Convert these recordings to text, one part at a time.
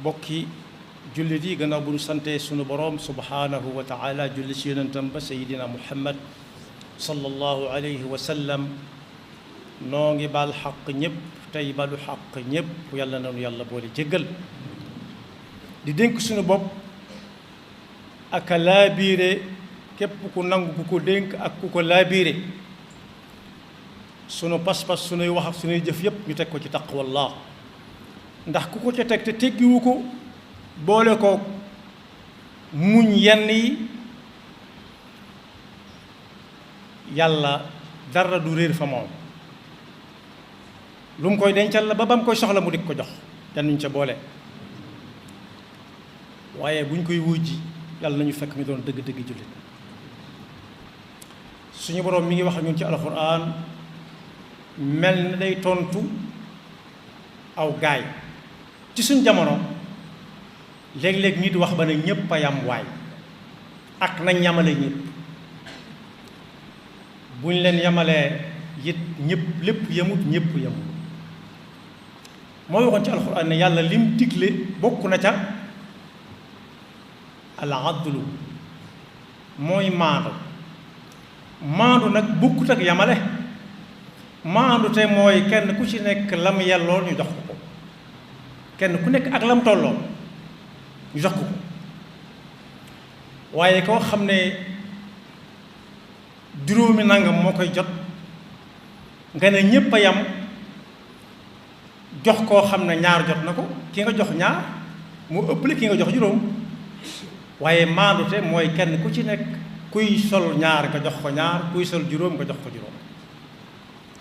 bokki jullit yi gannaaw bu ñu sante sunu boroom subhaanahu wa taala julli ci yonentam ba sayidina muhammad sallallahu alayhi wa sallam noo ngi baal xaq ñëpp tey balu xaq ñëpp yàlla nanu yàlla boole jéggal di dénk sunu bopp ak a laabiire képp ku nangu ku ko dénk ak ku ko laabiire sunu pas-pas sunuy wax ak sunuy jëf yépp ñu teg ko ci taqwallah ndax ku ko ca teg te teggiwu ko boole ko muñ yenn yi yàlla dara du réer fa moom lu mu koy dencal la ba mu koy soxla mu dik ko jox danuñ ca boole waaye buñ koy wujji yàlla nañu fekk ñu doon dëgg-dëgg jullit suñu boroom mi ngi wax ak ñun ci alxuraan mel na day tontu aw gaay ci suñ jamono léeg-léeg nit wax ba ne ñépp a yam waay ak nañ yamale ñépp buñ leen yamalee it ñépp lépp yemut ñépp yemut moo waxoon ci alxuraan ne yàlla lim digle bokk na ca al adlu mooy maandu nag bokkut ak yamale maandu te mooy kenn ku ci nekk lam yellool ñu jox ko kenn ku nekk ak lam tolloo ñu jox ko waaye koo xam ne juróomi nangam moo koy jot nga ne ñépp a yam jox koo xam ne ñaar jot na ko ki nga jox ñaar mu ëpple ki nga jox juróom waaye maandute mooy kenn ku ci nekk kuy sol ñaar nga jox ko ñaar kuy sol juróom nga jox ko juróom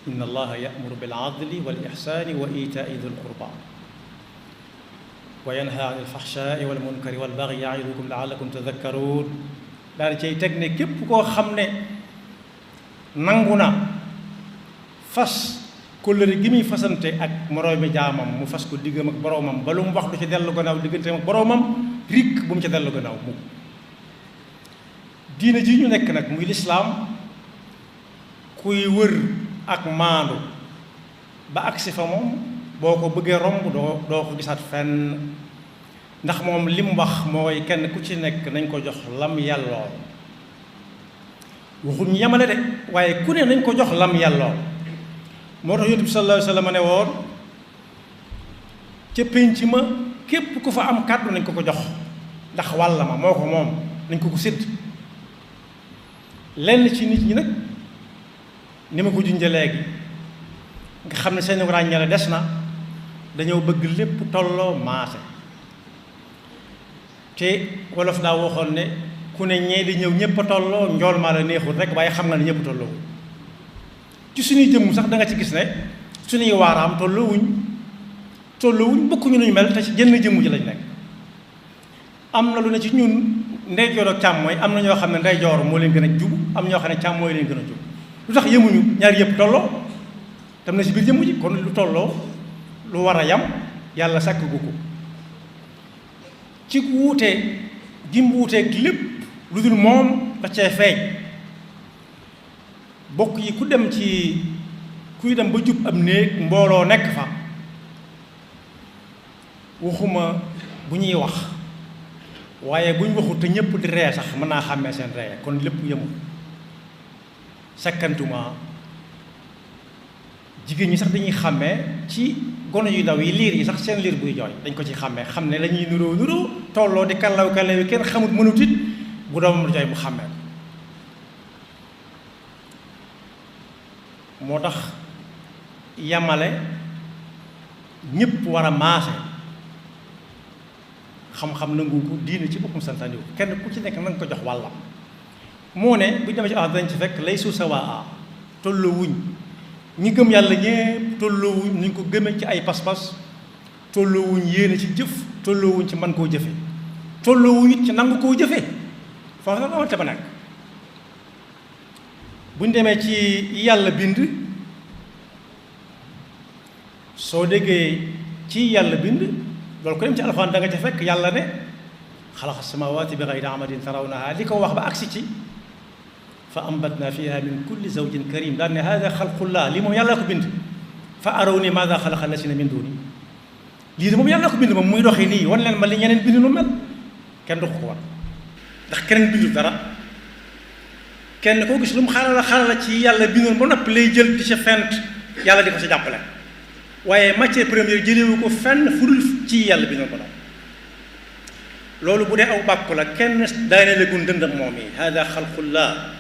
inna allaha ya'muru bil adli wal ihsani wa ita'i dhil qurba wa yanha anil fahsha'i wal munkari wal baghi ya'idukum la'allakum tadhakkarun daal cay teg ne képp koo xam ne nangu na fas kóllëre gi muy fasante ak moroomi jaamam mu fas ko diggam ak boroomam ba lu mu wax du ci dellu gannaaw digganteem ak boroomam rikk bu mu ca dellu gannaaw mu diine ji ñu nekk nag muy lislaam kuy wër ak maandu ba agsi fa moom boo ko bëggee romb doo ko gisaat fenn ndax moom li mu wax mooy kenn ku ci nekk nañ ko jox lam yàlloo waxuñ yemale de waaye ku ne nañ ko jox lam yàlloo moo tax yonent bi sallallahu alayhi wa sallam ne woon ca pénc ma képp ku fa am kàddu nañ ko ko jox ndax wàlla ma moo ko moom nañ ko ko sédd lenn ci nit ñi nag ni ma ko junjee léegi nga xam ne seen ràññale des na dañoo bëgg lépp tolloo maase te wolof daa waxoon ne ku ne ñee di ñëw ñëpp a tolloo njool maa la neexul rek waaye xam nga ne ñëpp tolloo ci suñuy jëmm sax da nga ci gis ne suñuy waaraam tolloowuñ bokkuñu nuñ mel te ci jënn jëmm ji lañ nekk am na lu ne ci ñun ndeyjoor ak càmmooy am na ñoo xam ne ndeyjoor moo leen gën a jub am ñoo xam ne càmmooy leen gën a jub lu tax yemuñu ñaar yëpp tolloo tam na si biir jëmm ji kon lu tolloo lu war a yam yàlla sàkk gu ko ci wuute gim wuuteeg lépp lu dul moom da cee feeñ bokk yi kuy dem ba jub am néeg mbooloo nekk fa waxuma bu ñuy wax waaye bu ñu waxut te ñëpp di ree sax mën naa xàmmee seen ree kon lépp yemul sakkantuma jigéen ñi sax dañuy xàmmee ci gono yu ndaw yi liir yi sax seen liir buy jooy dañ ko ci xàmmee xam ne lañuy nuroo tolloo di kallaw yi kenn xamut mënut it bu doomam lu jooy mu xàmmee ko moo tax yamale ñëpp war a maase xam-xam nangu ko diine ci boppam santaane wu kenn ku ci nekk na nga ko jox wàllam moo ne bu ñu demee ci dañ ci fekk lay su sawaa tolloo wuñ ñi gëm yàlla ñépp tolloo wuñ ni ñu ko gëmee ci ay pas-pas tolloo wuñ yéene ci jëf tolloo wuñ ci man koo jëfe tolloo wuñ it ci nangu koo jëfe foofu nag amante ba nekk bu ñu demee ci yàlla bind soo déggee ci yàlla bind loolu ko dem ci alxuraan da nga ca fekk yàlla ne xalaqa samaawaati bi gayri amadin tarawnaha li ko wax ba agsi ci fa ambatna fiha min kulli zawjin karim daan ne hada xalqullah li moom yàlla ko bind fa araw ni maada xalaqa lasina min duni lii de moom yàlla ko bind moom muy doxee nii wan leen ma li ñeneen bind nu mel kenn du ko war ndax keneen bindul dara kenn koo gis lu mu xarala ci yàlla bindoon ba noppi lay jël di ca fent yàlla di ko sa jàppale waaye matière première jëlewu ko fenn fu dul ci yàlla bindoon ba noppi loolu bu dee aw bàkku la kenn daane la gun dëndam moom yi hada xalqullah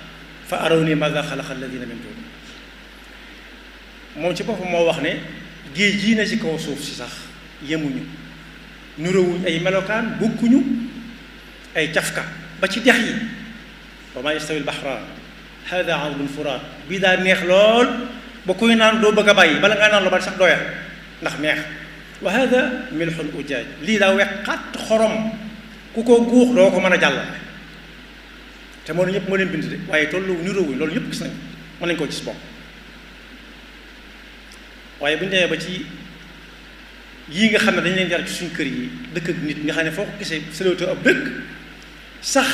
fa arawni maada xalaqa alladina min duni moom ci boppam moo wax ne géej jii na ci kaw suuf si sax yemuñu nuróowuñ ay melokaan bokkuñu ay cafka ba ci dex yi wa maa yastawi al-bahraan hada azbun furaat bii daa neex lool ba kuy naan doo bëgg a bàyyi bala ngaa naan lu bari sax doyal ndax neex wa hada milhun ujaaj lii daa wex xat xorom ku ko guux doo ko mën a jàllale te moo ne ñëpp moo leen bind de waaye tollu nuróowuñ loolu ñëpp gis nañ mën nañ koo gis bopp waaye bu ñu demee ba ci yii nga xam ne dañ leen jar ci suñu kër yi dëkk ak nit nga xam ne foo ko gisee sëlawte ab dëkk sax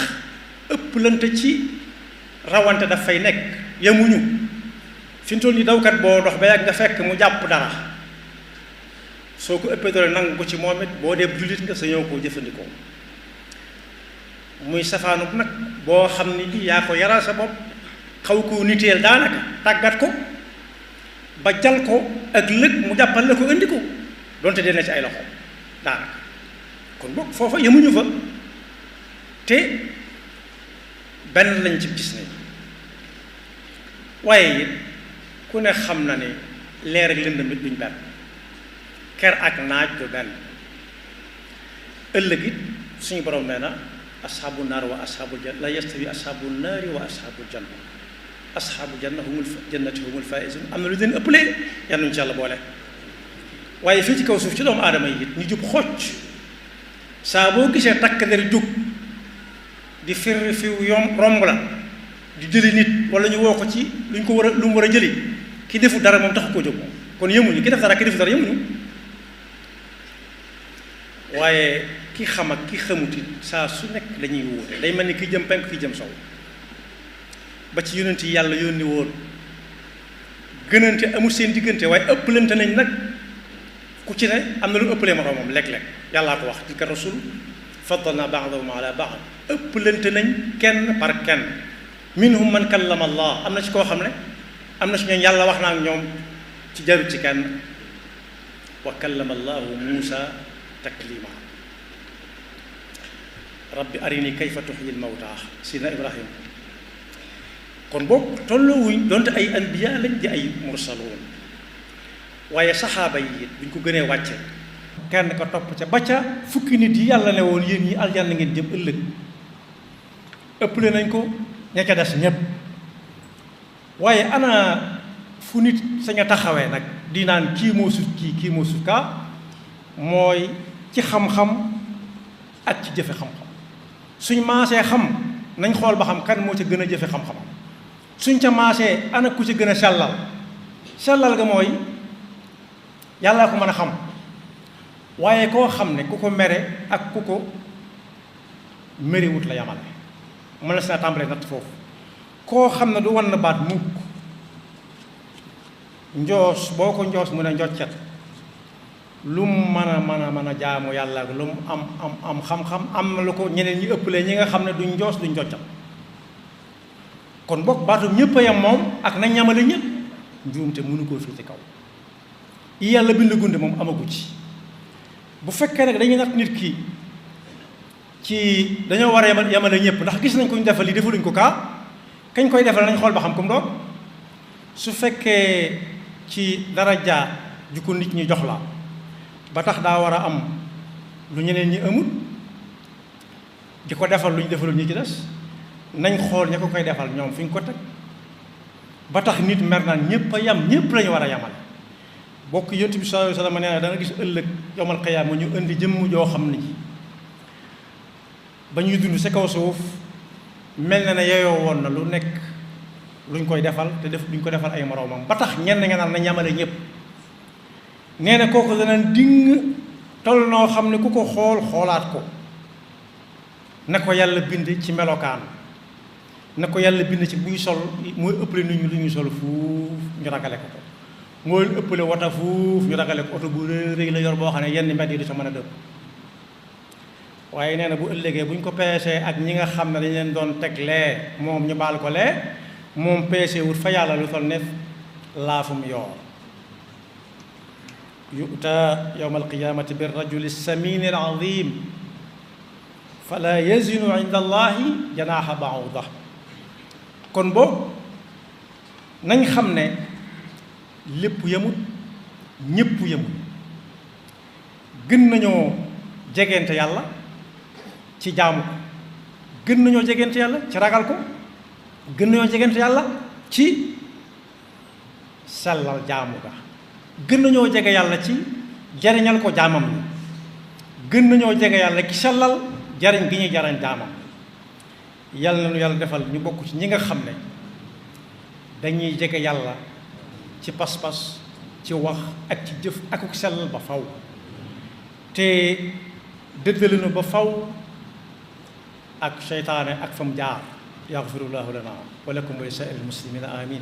ëpp lante ci rawante daf fay nekk yemuñu fi mu toll nii dawkat boo dox ba yàgg nga fekk mu jàpp dara soo ko ëppee doole nangu ko ci moom it boo dee jullit nga sa ñëw koo jëfandikoo muy safaanu nag boo xam ni bi yaa ko yaral sa bopp xaw ko niteel daanaka tàggat ko ba jal ko ak lëg mu jàppal la ko indi ko donte dee na ci ay loxo daanaka kon boog foofa yemuñu fa te benn lañ ci gis nañ waaye it ku ne xam na ne leer ak lëndëm it duñ benn ker ak naaj du benn ëllëg it suñu borom nee na asxaabu naar wa asxaabul janna la yastawi asxaabu naari wa asxaabul janna asxaabu janna humul jannati humul faizun am na lu leen ëppalee yal nañu ci yàlla boole waaye fii ci kaw suuf ci doomu aadama yi it ñu jub xocc saa boo gisee takk der jug di firri fiw romb la di jëli nit wala ñu woo ko ci luñ ko war a lu mu war a jëli ki defu dara moom taxu koo jóg moom kon yemuñu ki def dara ki defu dara yemuñu waaye ki xam ak ki xamuti saa su nekk dañuy wuute day mel ni ki jëm penk ki jëm sow ba ci yonent yi yàlla yónni woon gënante amul seen diggante waaye ëppalante nañ nag ku ci ne am na lu ëppalee moroomam léeg-léeg yàllaa ko wax tilka rasul faddalna ba'dahum ala ba'd ëppalante nañ kenn par kenn minhum man kallama allah am na ci koo xam ne am na ci ñoom yàlla wax naa ak ñoom ci jarut ci kenn wa kallama allahu muusa taklima rabbi arini kayfa tuxyi lmawta sidna ibrahim kon boog tolloowuñ donte ay anbiya lañ di ay mursaloon waaye saxaaba yi it buñ ko gënee wàcce kenn ko topp ca ba ca fukki nit yi yàlla ne woon yéen ñi aljanna ngeen jëm ëllëg ëpple nañ ko ña ca des ñépp waaye ana fu nit sañ a taxawee nag di naan kii moo sut kii moo sut kaa mooy ci xam-xam ak ci jëfe xam-xam suñ maasee xam nañ xool ba xam kan moo ca gën a jëfe xam-xamam suñ ca maasee ana ku ci gën a sellal ga mooy yàllaa ko mën a xam waaye koo xam ne ku ko mere ak ku ko merewut la yamale mën na si naa tàmbalee natt foofu koo xam ne du wan na baat mukk njoos boo ko njoos mu ne njoccet lu mu mën a jaamu yàlla lu mu am xam-xam am na lu ko ñeneen ñi ëppalee ñi nga xam ne duñ njoos duñ njoccat kon bokk baatum ñëpp a yem moom ak nañ ñamale ñëpp njuumte mënu koo fii ci kaw yi yàlla bind gunde moom amagu ci bu fekkee nag dañuy natt nit ki ci dañoo war a yemale ñëpp ndax gis nañ ko ñu defal li defaluñ ko kaa kañ koy defal nañ xool ba xam comme doon su fekkee ci daraja ju ko nit ñi jox la ba tax daa war a am lu ñeneen ñi amul di ko defal lu ñu defalul ñi ci des nañ xool ña ko koy defal ñoom fi ñu ko teg ba tax nit mer naan ñëpp a yam ñëpp lañu war a yamale bokk yonent bi sallallahu alayhi wa sallam nee na da nga gis ëllëg yawmal qiyaama ñu indi jëmm joo xam ne ba ñuy dund sa kaw suuf mel na ne yeyoo woon na lu nekk luñ koy defal te def duñ ko defal ay moroomam ba tax ñenn nga naan nañ yamale ñëpp nee na kooku dana ding toll noo xam ne ku ko xoolaat ko na ko yàlla bind ci melokaan na ko yàlla bind ci buy sol mooy ëppale nit ñi lu ñuy sol fuuf ñu ragale ko moo leen ëppale wata fuuf ñu ragale ko oto bu rëy la yor boo xam ne yenn mbedd yi du sa mën a dëpp waaye nee na bu ëllëgee bu ñu ko peesee ak ñi nga xam ne dañ leen doon teg lee moom ñu baal ko lee moom peese wut fa yàlla lu tol ne laafum yoor yu'ta yawma alqiyamati bir rajuli samini alazim fala yazinu inda allahi janaaha ba'uda kon boobu nañ xam ne lépp yemut ñépp yemut gën nañoo jegeente yàlla ci jaamu ko gën nañoo jegeente yàlla ci ragal ko gën nañoo jegeente yàlla ci sellal jaamu ga gën nañoo jege yàlla ci jariñal ko jaamam ni gën nañoo jege yàlla ci sellal jariñ gi ñuy jariñ jaamam yàlla na nu yàlla defal ñu bokk ci ñi nga xam ne dañuy jege yàlla ci pas-pas ci wax ak ci jëf akuk sellal ba faw te dëddalinu ba faw ak seytaane ak fa mu jaar yaxfirullahu lana wa lakum wa li saa'iril muslimina amin